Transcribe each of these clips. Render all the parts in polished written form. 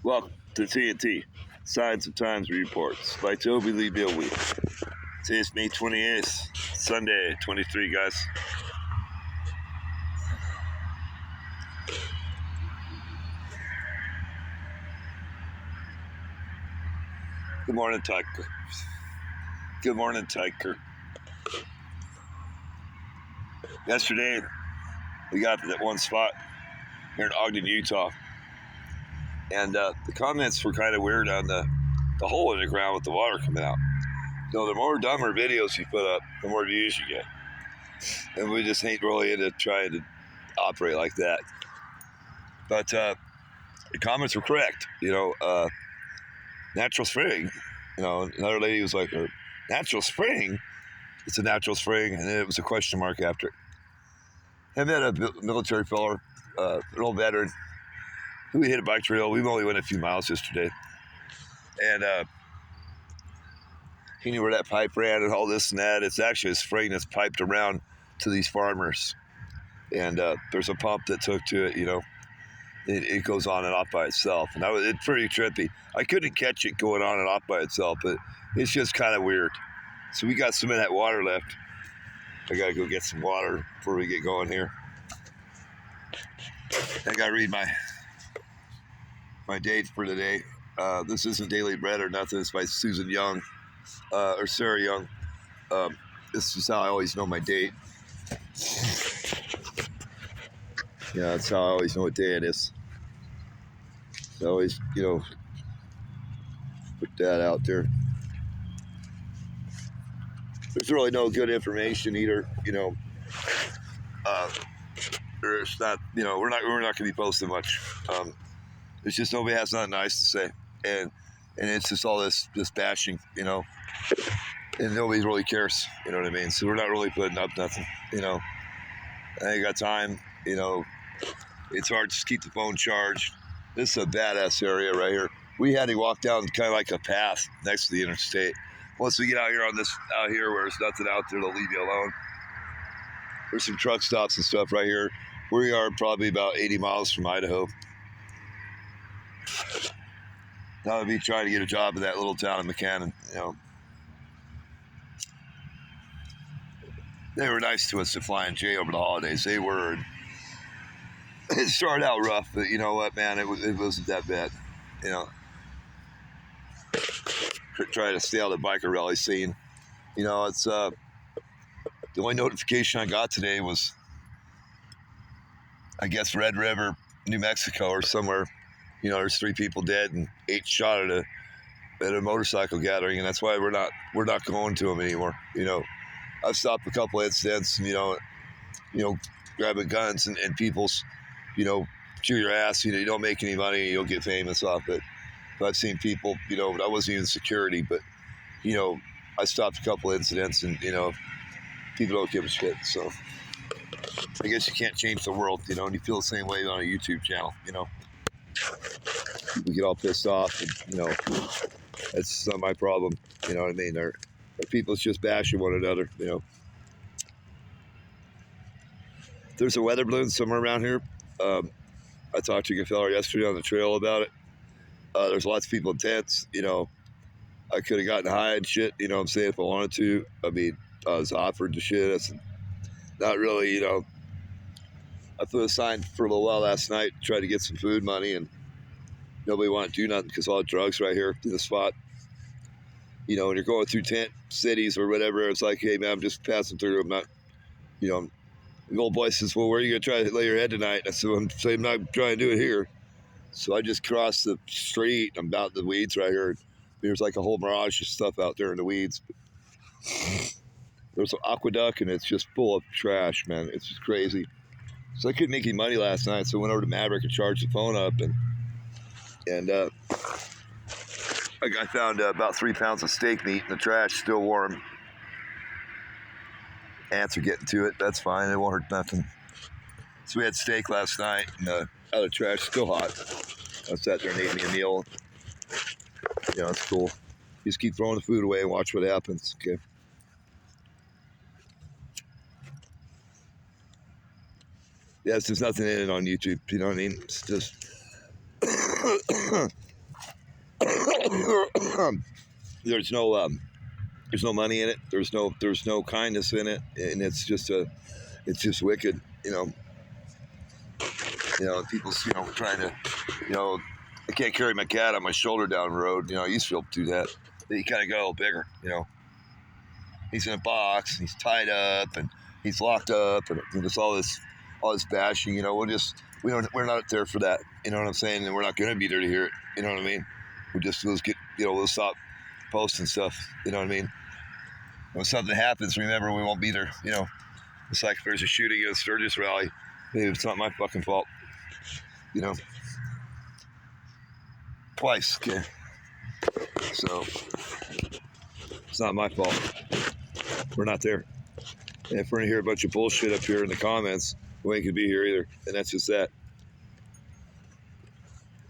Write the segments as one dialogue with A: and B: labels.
A: Welcome to TNT, Signs of Times Reports by Toby Lee Bilweed. Today's May 28th, Sunday, 23, guys. Good morning, Tiker. Good morning, Tiker. Yesterday, we got to that one spot here in Ogden, Utah. And the comments were kind of weird on the hole in the ground with the water coming out. You know, the more dumber videos you put up, the more views you get. And we just ain't really into trying to operate like that. But the comments were correct. You know, natural spring. You know, another lady was like, natural spring? It's a natural spring. And then it was a question mark after it. I met a military fella, an old veteran, who we hit a bike trail. We only went a few miles yesterday. And he knew where that pipe ran and all this and that. It's actually a spring that's piped around to these farmers. And there's a pump that took to it, you know. It goes on and off by itself. And it's pretty trippy. I couldn't catch it going on and off by itself, but it's just kind of weird. So we got some of that water left. I got to go get some water before we get going here. I got to read my date for today. This isn't Daily Bread or nothing. It's by Susan Young, or Sarah Young. This is how I always know my date. Yeah, that's how I always know what day it is. So I always, you know, put that out there. There's really no good information either, you know. There's not, you know, we're not going to be posting much. It's just nobody has nothing nice to say, and it's just all this bashing, you know, and nobody really cares, you know what I mean? So we're not really putting up nothing, you know. I ain't got time, you know. It's hard to just keep the phone charged. This is a badass area right here. We had to walk down kind of like a path next to the interstate. Once we get out here where there's nothing out there, they'll leave you alone. There's some truck stops and stuff right here. We are probably about 80 miles from Idaho. That would be trying to get a job in that little town of McCannon, you know. They were nice to us to fly in Jay over the holidays. They were. It started out rough, but you know what, man? It wasn't that bad, you know. Trying to stay out of the biker rally scene. You know, it's the only notification I got today was, I guess, Red River, New Mexico, or somewhere. You know, there's 3 people dead and 8 shot at a motorcycle gathering, and that's why we're not going to them anymore. You know, I've stopped a couple incidents, and you know, grabbing guns and people's, you know, chew your ass. You know, you don't make any money, you don't get famous off it. But I've seen people, you know, I wasn't even security, but you know, I stopped a couple incidents, and you know, people don't give a shit. So I guess you can't change the world, you know, and you feel the same way on a YouTube channel, you know. People get all pissed off, and you know, that's not my problem, you know what I mean? Or people's just bashing one another, you know. There's a weather balloon somewhere around here. I talked to a fella yesterday on the trail about it. There's lots of people in tents, you know. I could have gotten high and shit, you know what I'm saying, if I wanted to. I mean, I was offered the shit. I said, not really, you know. I put a sign for a little while last night, tried to get some food money, and nobody wanted to do nothing because all the drugs right here in the spot. You know, when you're going through tent cities or whatever, it's like, hey, man, I'm just passing through. I'm not, you know, the old boy says, well, where are you going to try to lay your head tonight? And I said, well, I'm not trying to do it here. So I just crossed the street. I'm out in the weeds right here. There's like a whole mirage of stuff out there in the weeds. There's an aqueduct, and it's just full of trash, man. It's just crazy. So I couldn't make any money last night, so I went over to Maverick and charged the phone up, and I found about 3 pounds of steak meat in the trash, still warm. Ants are getting to it. That's fine. It won't hurt nothing. So we had steak last night, and out of the trash, still hot. I sat there and ate me a meal. You know, it's cool. Just keep throwing the food away and watch what happens, okay? Yeah, there's nothing in it on YouTube, you know what I mean? It's just there's no money in it. There's no kindness in it, and it's just wicked. People trying to, I can't carry my cat on my shoulder down the road. I used to be able to do that. He kind of got a little bigger. He's in a box, and he's tied up, and he's locked up, and there's all this bashing. We're not there for that. You know what I'm saying? And we're not going to be there to hear it. You know what I mean? We'll stop posting stuff. You know what I mean? When something happens, remember we won't be there. It's like if there's a shooting at a Sturgis rally, maybe it's not my fucking fault. Twice, okay? So it's not my fault. We're not there. And if we're gonna hear a bunch of bullshit up here in the comments, we ain't gonna be here either. And that's just that.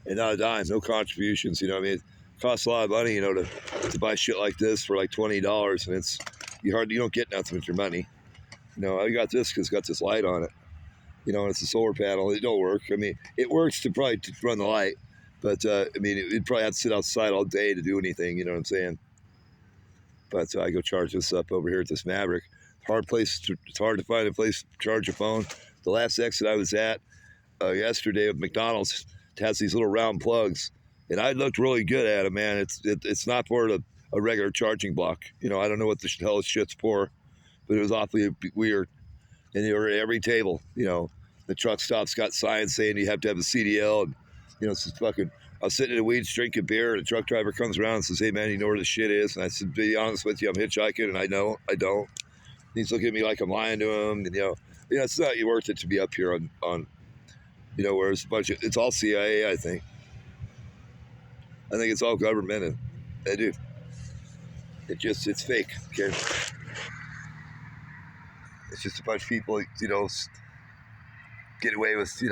A: And not a dime, no contributions. It costs a lot of money, to buy shit like this for like $20, and you don't get nothing with your money. I got this because it's got this light on it. And it's a solar panel. It don't work. It works to run the light, but it'd probably have to sit outside all day to do anything. You know what I'm saying? But I go charge this up over here at this Maverick. It's hard to find a place to charge a phone. The last exit I was at yesterday at McDonald's has these little round plugs, and I looked really good at them, man. It's not for a regular charging block. I don't know what the hell shit's for, but it was awfully weird. And they were at every table. The truck stop's got signs saying you have to have a CDL, and it's just fucking. I was sitting in the weeds drinking beer, and a truck driver comes around and says, "Hey man, you know where the shit is?" And I said, "To be honest with you, I'm hitchhiking, and I don't." He's looking at me like I'm lying to him, and it's not worth it to be up here on where it's a bunch of, it's all CIA. I think it's all government, and they do. It's fake. Okay, it's just a bunch of people, get away with, it's the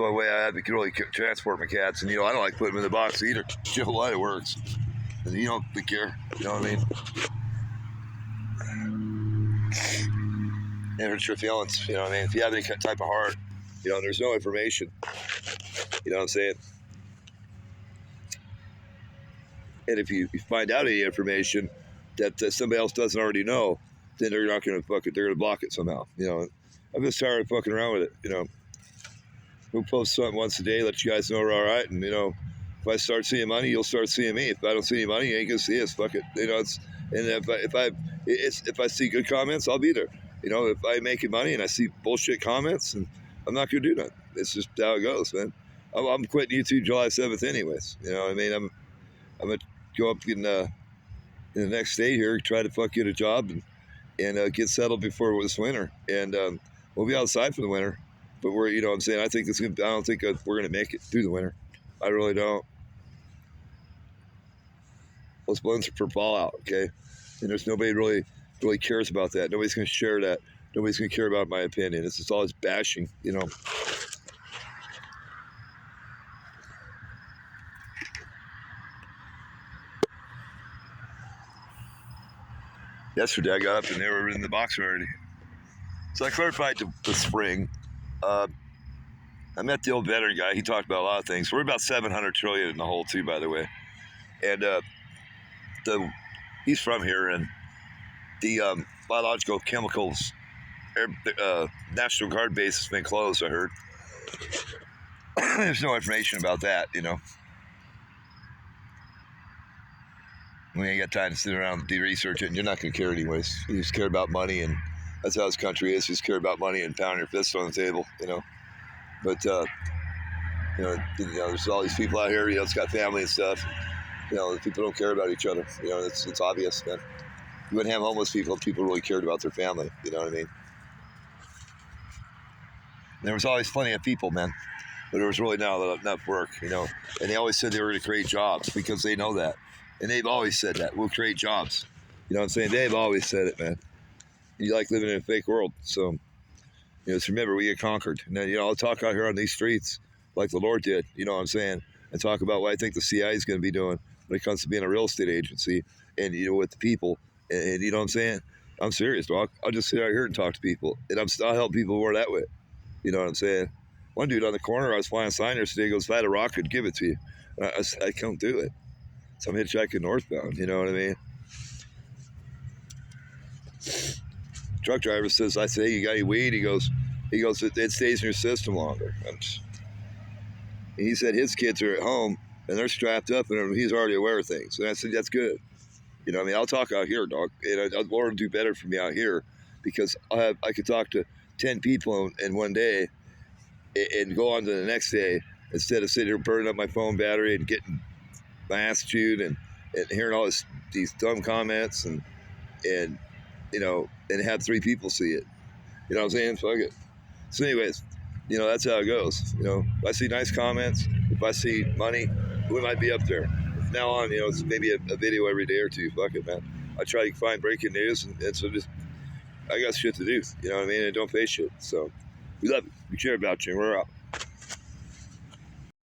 A: only way I can really transport my cats, and I don't like putting them in the box either. It works, and you don't care. You know what I mean? It hurts your feelings. If you have any type of heart, there's no information. You know what I'm saying? And if you find out any information that somebody else doesn't already know, then they're not going to they're going to block it somehow. I'm just tired of fucking around with it. We'll post something once a day, let you guys know we're all right. And, if I start seeing money, you'll start seeing me. If I don't see any money, you ain't going to see us. Fuck it. If I see good comments, I'll be there. If I'm making money and I see bullshit comments, and I'm not going to do nothing. It's just how it goes, man. I'm quitting YouTube July 7th anyways. I'm going to go up in the next state here, try to get a job and get settled before this winter. And we'll be outside for the winter. But we're, what I'm saying, I don't think we're going to make it through the winter. I really don't. Those balloons are for fallout, okay? And there's nobody really cares about that. Nobody's going to share that. Nobody's going to care about my opinion. It's just all this bashing, Yesterday I got up and they were in the box already. So I clarified the spring. I met the old veteran guy. He talked about a lot of things. We're about 700 trillion in the hole too, by the way. And he's from here, and the biological chemicals National Guard base has been closed, I heard. There's no information about that, We ain't got time to sit around and research it, and you're not going to care anyways. You just care about money, and that's how this country is. You just care about money and pounding your fist on the table, But, there's all these people out here, it's got family and stuff. People don't care about each other. It's obvious, man. You wouldn't have homeless people if people really cared about their family. You know what I mean? And there was always plenty of people, man. But there was really not enough work, And they always said they were going to create jobs because they know that. And they've always said that. We'll create jobs. You know what I'm saying? They've always said it, man. You like living in a fake world. So, just remember, we get conquered. And then, I'll talk out here on these streets like the Lord did, you know what I'm saying? And talk about what I think the CIA is going to be doing when it comes to being a real estate agency and, with the people. And you know what I'm saying? I'm serious, dog. I'll just sit out here and talk to people. And I'll help people more that way. You know what I'm saying? one dude on the corner, I was flying a sign there today, goes, if I had a rocket, give it to you. And I can't do it. So I'm hitchhiking northbound, you know what I mean? Truck driver says, I say, hey, you got any weed? He goes, it stays in your system longer. He said his kids are at home and they're strapped up and he's already aware of things. And I said, that's good. You know what I mean? I'll talk out here, dog. And Lord will do better for me out here because I could talk to 10 people in one day and go on to the next day instead of sitting here burning up my phone battery and getting my ass chewed and hearing all these dumb comments and you know, and have 3 people see it. You know what I'm saying? Fuck it. So anyways, you know, that's how it goes. You know, if I see nice comments, if I see money, we might be up there. From now on, you know, it's maybe a video every day or 2. Fuck it, man. I try to find breaking news, and so just, I got shit to do. You know what I mean? And don't pay shit. So, we love you. We care about you, and we're out.